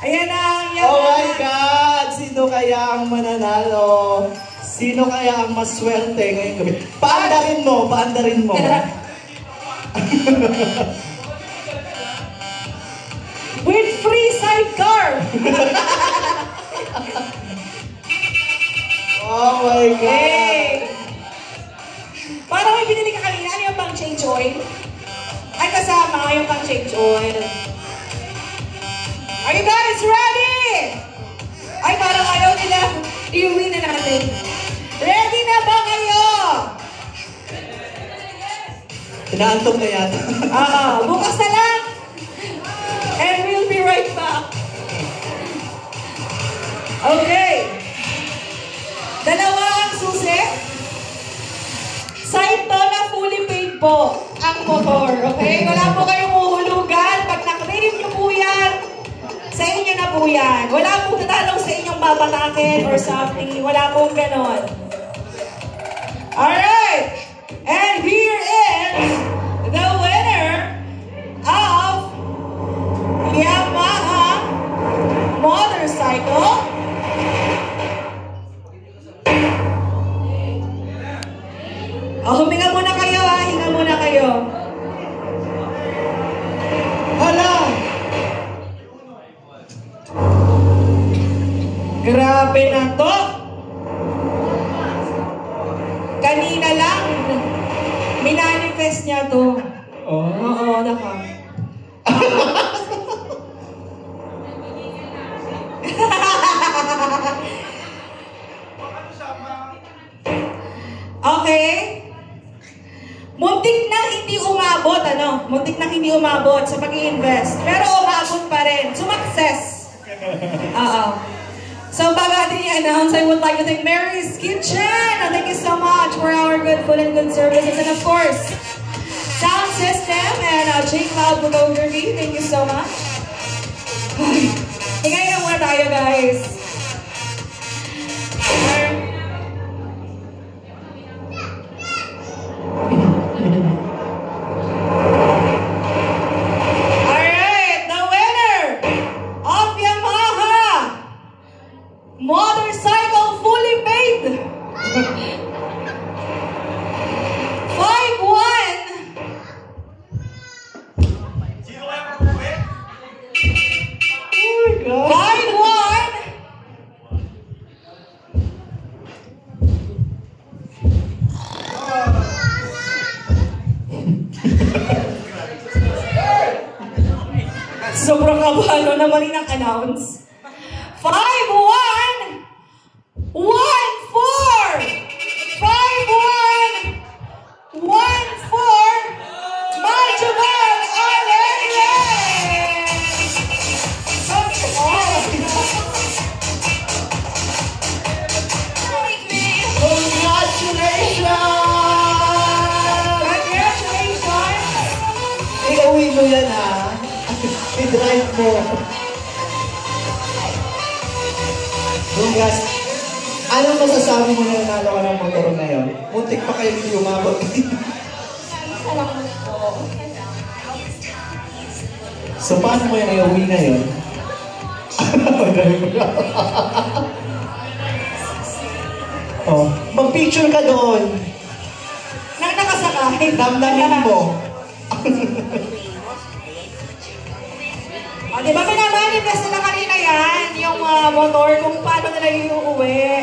Ayan na. Oh my God! Sino kaya ang mananalo? Sino kaya ang maswerte ngayong gabi? Paandarin mo, paandarin mo. With free sidecar! Oh my God! Hey! Parang may binili ka kanina. Ano yung pang change oil? Ay, kasama yung pang change oil. Are you guys ready? Ay, parang ayaw nila. Iuwi na natin. Ready na ba kayo? Inaantok na yata. Bukas na lang. And we'll be right back. Okay. Dalawa ang susi. Sa ito na fully paid po ang motor. Okay? Wala po kayong uhulugan. Pag na-claim nyo po yan, sa inyo na po yan. Wala pong tatanong sa inyong babatakin or something. Wala pong ganon. Alright! And here is the winner of Yamaha motorcycle. Huminga muna kayo hinga muna kayo. Hala! Grabe na to! Kanina lang, minanifest niya to. Oo, naka. Okay? Muntik na hindi umabot, Muntik na hindi umabot sa pag-i-invest. Pero umabot pa rin. Sumakses. So, bago ating i-announce, I would like to thank Mary's Kitchen. Thank you so much for our good food and good services. And of course, Sound System and J-Cloud Photography. Thank you so much. Hingay na muna tayo, guys. Alright, the winner of Yamaha motorcycle fully paid. 5-1. Oh my God! 5-1. Sobrang kabalo naman rin ang announce. 5-1! 1-4! 5-1! 1-4! Majubal Arele! Congratulations! Iuwi mo yan I-drive mo. Bungas, anong masasabi mo na nanalo ka ng motor ngayon? Muntik pa kayo hindi umabot. Salamat po. So, paano mo yung iuwi na yun? Oh, mag-picture ka doon. Nang nakasakay. Damdamin mo. Diba, pinamanifest nila kanina yan, yung motor, kung paano nila iuuwi.